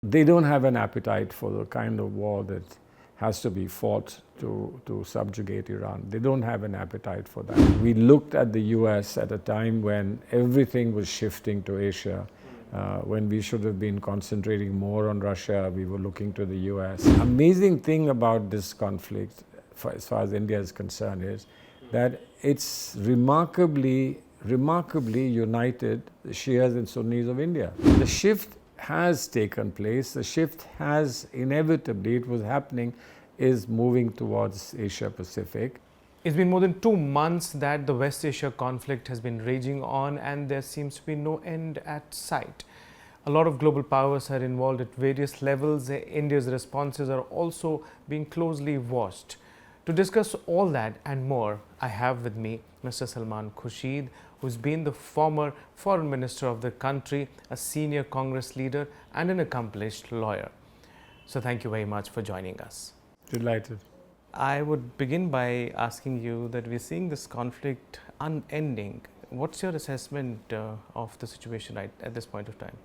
They don't have an appetite for the kind of war that has to be fought to subjugate Iran. They don't have an appetite for that. We looked at the US at a time when everything was shifting to Asia. When we should have been concentrating more on Russia, we were looking to the US. Amazing thing about this conflict, as far as India is concerned, is that it's remarkably united the Shias and Sunnis of India. The shift has taken place, the shift has inevitably, it was happening, is moving towards Asia Pacific. It's been more than 2 months that the West Asia conflict has been raging on, and there seems to be no end at sight. A lot of global powers are involved at various levels. India's responses are also being closely watched. To discuss all that and more, I have with me Mr. Salman Khurshid, who's been the former foreign minister of the country, a senior Congress leader and an accomplished lawyer. So thank you very much for joining us. Delighted. I would begin by asking you that we're seeing this conflict unending. What's your assessment of the situation right at this point of time?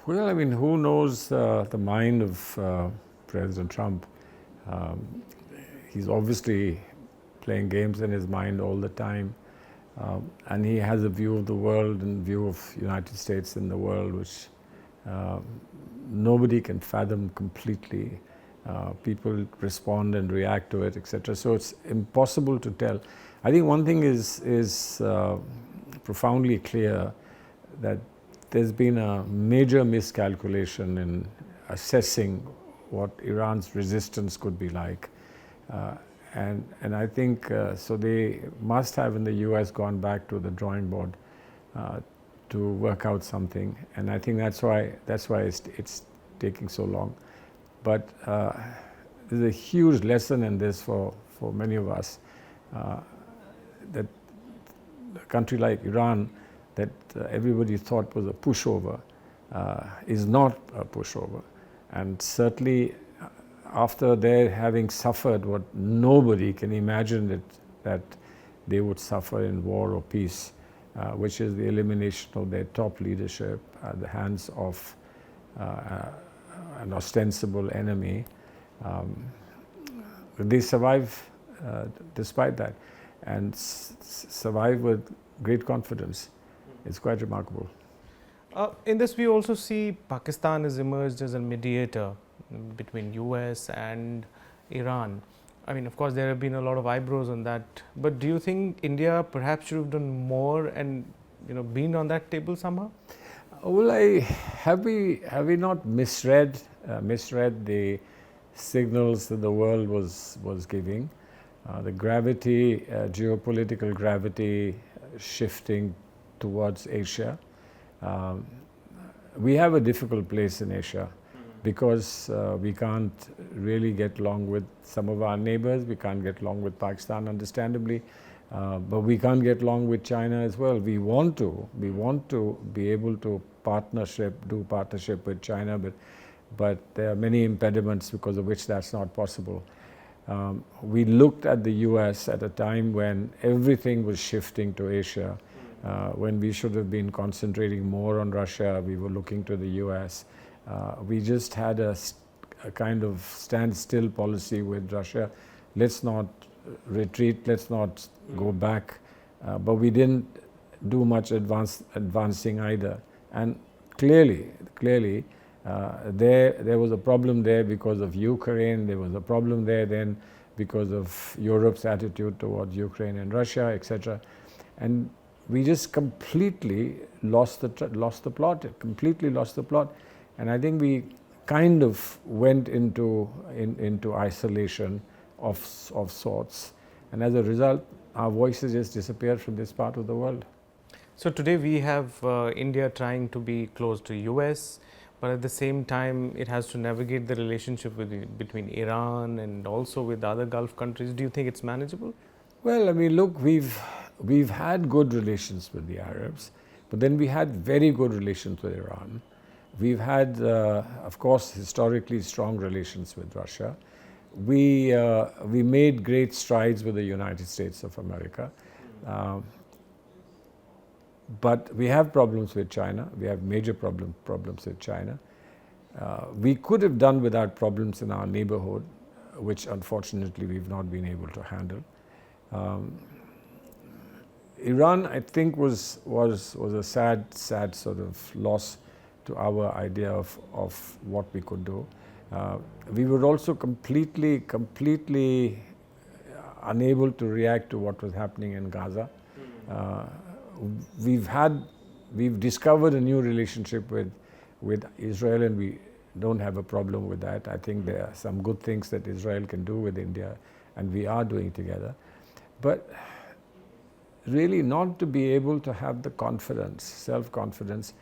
Well, I mean, who knows the mind of President Trump? He's obviously playing games in his mind all the time, and he has a view of the world and view of United States in the world which nobody can fathom completely. People respond and react to it, etc. So it's impossible to tell. I think one thing is profoundly clear, that there's been a major miscalculation in assessing what Iran's resistance could be like. And I think so they must have in the US gone back to the drawing board to work out something, and I think that's why it's taking so long. But there's a huge lesson in this for many of us, that a country like Iran, that everybody thought was a pushover, is not a pushover. And certainly after their having suffered what nobody can imagine that they would suffer in war or peace, which is the elimination of their top leadership at the hands of an ostensible enemy, they survive despite that, and survive with great confidence. It's quite remarkable. In this, we also see Pakistan has emerged as a mediator between US and Iran. I mean, of course, there have been a lot of eyebrows on that, but do you think India perhaps should have done more and been on that table somehow? Well, have we not misread the signals that the world was giving? The gravity, geopolitical gravity, shifting towards Asia. We have a difficult place in Asia because we can't really get along with some of our neighbors. We can't get along with Pakistan, understandably. But we can't get along with China as well. We want to be able to do partnership with China, but there are many impediments because of which that's not possible. We looked at the US at a time when everything was shifting to Asia. When we should have been concentrating more on Russia, we were looking to the US. We just had a kind of standstill policy with Russia. Let's not retreat, let's not go back, but we didn't do much advancing either. And clearly there was a problem there because of Ukraine. There was a problem there then because of Europe's attitude towards Ukraine and Russia, etc. And we just completely lost the plot. Completely lost the plot. And I think we kind of went into isolation of sorts, and as a result, our voices just disappeared from this part of the world. So today we have India trying to be close to US, but at the same time it has to navigate the relationship between Iran and also with other Gulf countries. Do you think it's manageable? Well, I mean, look, we've had good relations with the Arabs, but then we had very good relations with Iran. We've had, of course, historically strong relations with Russia. We made great strides with the United States of America. But we have problems with China. We have major problems with China. We could have done without problems in our neighborhood, which unfortunately we've not been able to handle. Iran, I think, was a sad sort of loss to our idea of what we could do. We were also completely unable to react to what was happening in Gaza. We've discovered a new relationship with Israel, and we don't have a problem with that. I think there are some good things that Israel can do with India, and we are doing together. But really not to be able to have the confidence, self-confidence,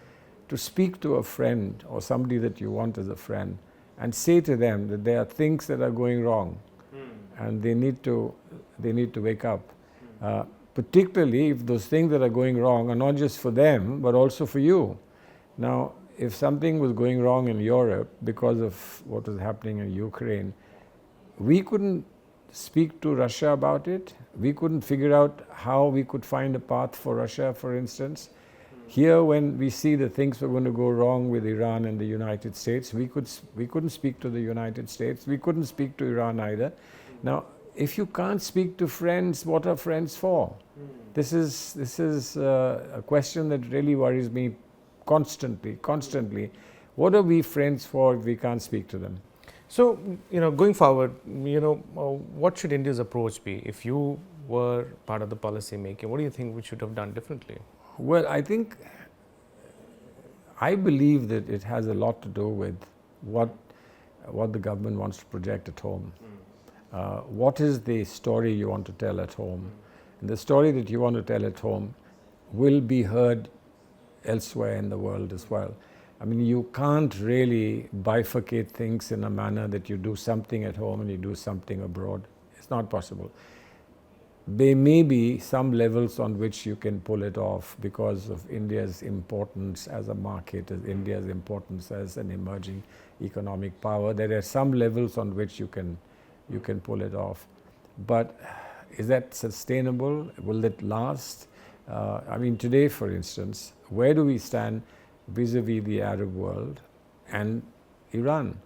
to speak to a friend or somebody that you want as a friend and say to them that there are things that are going wrong and they need to wake up. Particularly if those things that are going wrong are not just for them but also for you. Now, if something was going wrong in Europe because of what was happening in Ukraine, we couldn't speak to Russia about it. We couldn't figure out how we could find a path for Russia, for instance. Here, when we see that things were going to go wrong with Iran and the United States, we couldn't speak to the United States. We couldn't speak to Iran either. Now, if you can't speak to friends, what are friends for? This is a question that really worries me constantly. What are we friends for if we can't speak to them? So, going forward, what should India's approach be? If you were part of the policy making, what do you think we should have done differently? Well, I believe that it has a lot to do with what the government wants to project at home. What is the story you want to tell at home? And the story that you want to tell at home will be heard elsewhere in the world as well. I mean, you can't really bifurcate things in a manner that you do something at home and you do something abroad. It's not possible. There may be some levels on which you can pull it off because of India's importance as a market, as India's importance as an emerging economic power. There are some levels on which you can pull it off. But is that sustainable? Will it last? I mean, today, for instance, where do we stand vis-a-vis the Arab world and Iran?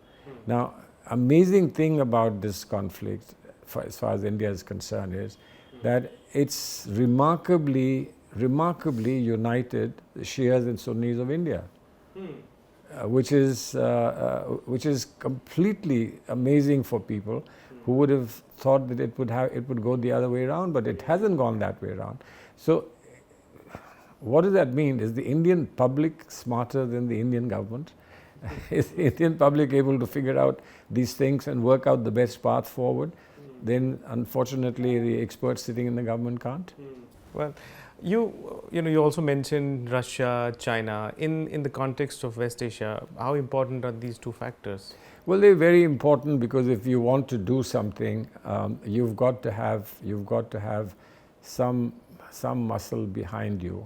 Now, amazing thing about this conflict, as far as India is concerned, is that it's remarkably united the Shias and Sunnis of India, which is completely amazing for people who would have thought that it would go the other way around, but it hasn't gone that way around. So, what does that mean? Is the Indian public smarter than the Indian government? Is the Indian public able to figure out these things and work out the best path forward? Then, unfortunately, the experts sitting in the government can't. Well, you also mentioned Russia, China. In the context of West Asia, how important are these two factors? Well, they're very important because if you want to do something, you've got to have some muscle behind you.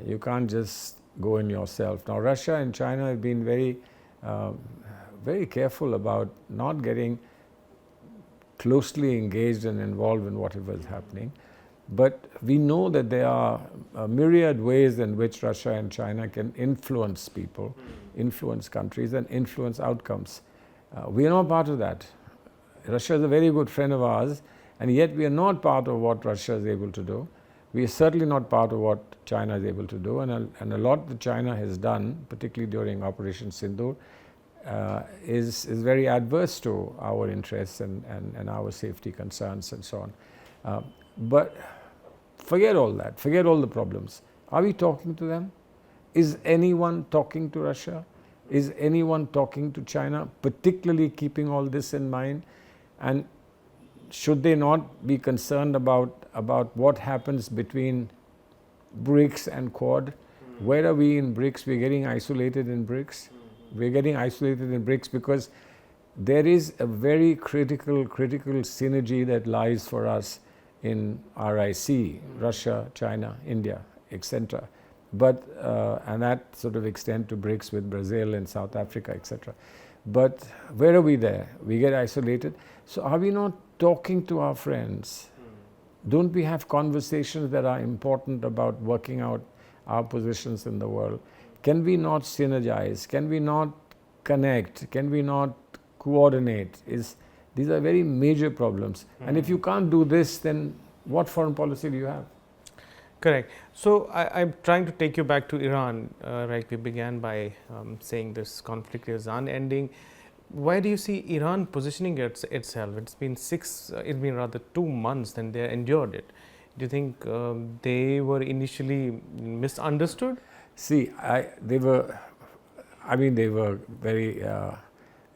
You can't just go in yourself. Now, Russia and China have been very careful about not getting closely engaged and involved in whatever is happening. But we know that there are a myriad ways in which Russia and China can influence people, influence countries, and influence outcomes. We are not part of that. Russia is a very good friend of ours, and yet we are not part of what Russia is able to do. We are certainly not part of what China is able to do, and a lot that China has done, particularly during Operation Sindoor, is very adverse to our interests and our safety concerns and so on. But forget all that, forget all the problems. Are we talking to them? Is anyone talking to Russia? Is anyone talking to China, particularly keeping all this in mind? And should they not be concerned about what happens between BRICS and Quad? Where are we in BRICS? We're getting isolated in BRICS. We're getting isolated in BRICS because there is a very critical synergy that lies for us in RIC, Russia, China, India, etc. But and that sort of extend to BRICS with Brazil and South Africa, etc. But where are we there? We get isolated. So are we not talking to our friends? Don't we have conversations that are important about working out our positions in the world? Can we not synergize? Can we not connect? Can we not coordinate? These are very major problems. And if you can't do this, then what foreign policy do you have? Correct. So, I'm trying to take you back to Iran. Right, we began by saying this conflict is unending. Why do you see Iran positioning itself? It's been 2 months, and they endured it. Do you think they were initially misunderstood? See, they were very.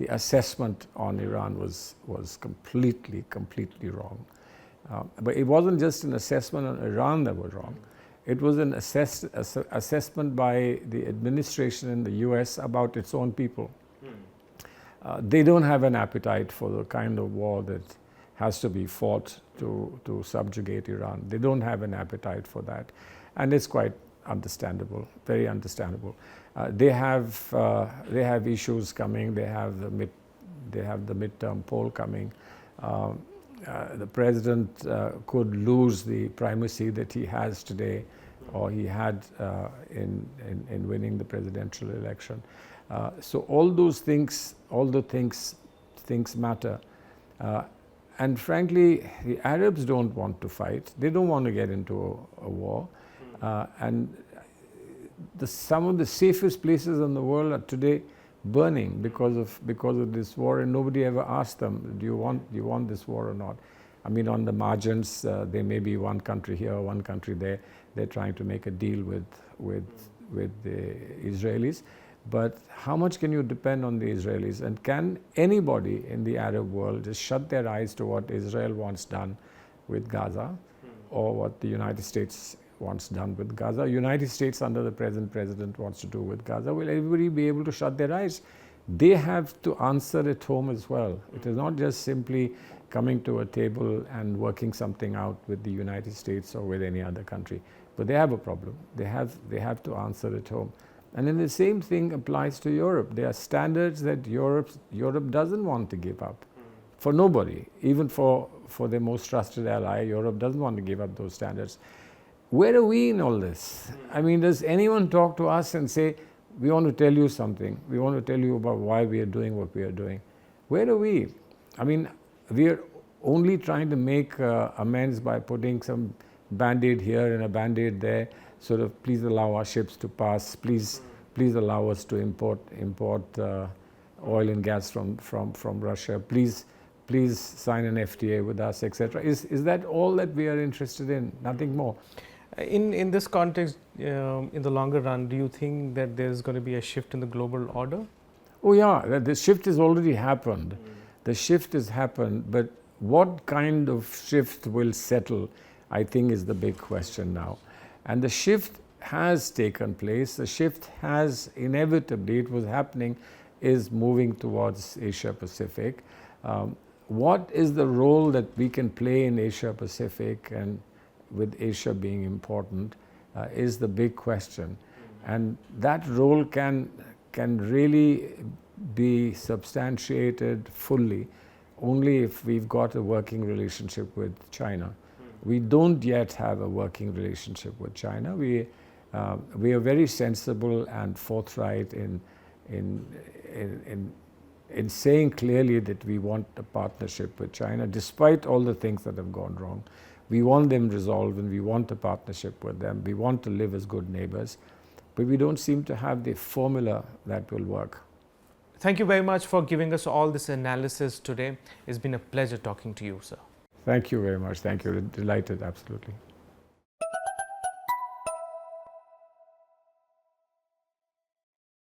The assessment on Iran was completely wrong. But it wasn't just an assessment on Iran that was wrong. It was an assessment by the administration in the US about its own people. They don't have an appetite for the kind of war that has to be fought to subjugate Iran. They don't have an appetite for that. And it's quite understandable, very understandable. They have issues coming. They have the midterm poll coming. The president could lose the primacy that he has today, or he had in winning the presidential election. So all those things, things matter. And frankly, the Arabs don't want to fight. They don't want to get into a war. And some of the safest places in the world are today burning because of this war, and nobody ever asked them, do you want this war or not? I mean, on the margins, there may be one country here, one country there. They're trying to make a deal with the Israelis. But how much can you depend on the Israelis? And can anybody in the Arab world just shut their eyes to what Israel wants done with Gaza, or what the United States wants done with Gaza? United States under the present president wants to do with Gaza. Will everybody be able to shut their eyes? They have to answer at home as well. It is not just simply coming to a table and working something out with the United States or with any other country. But they have a problem. They have to answer at home. And then the same thing applies to Europe. There are standards that Europe doesn't want to give up. For nobody, even for their most trusted ally, Europe doesn't want to give up those standards. Where are we in all this? I mean, does anyone talk to us and say, we want to tell you something. We want to tell you about why we are doing what we are doing. Where are we? I mean, we are only trying to make amends by putting some Band-Aid here and a Band-Aid there. Sort of, please allow our ships to pass. Please allow us to import oil and gas from Russia. Please sign an FTA with us, etc. Is that all that we are interested in? Nothing more. In this context, in the longer run, do you think that there is going to be a shift in the global order? Oh yeah, the shift has already happened. The shift has happened, but what kind of shift will settle, I think, is the big question now. And the shift has taken place. The shift has inevitably, it was happening, is moving towards Asia Pacific. What is the role that we can play in Asia Pacific, and with Asia being important, is the big question. And that role can really be substantiated fully only if we've got a working relationship with China. We don't yet have a working relationship with China. We are very sensible and forthright in saying clearly that we want a partnership with China, despite all the things that have gone wrong. We want them resolved, and we want a partnership with them. We want to live as good neighbors, but we don't seem to have the formula that will work. Thank you very much for giving us all this analysis today. It's been a pleasure talking to you, sir. Thank you very much. Thank you. Delighted, absolutely.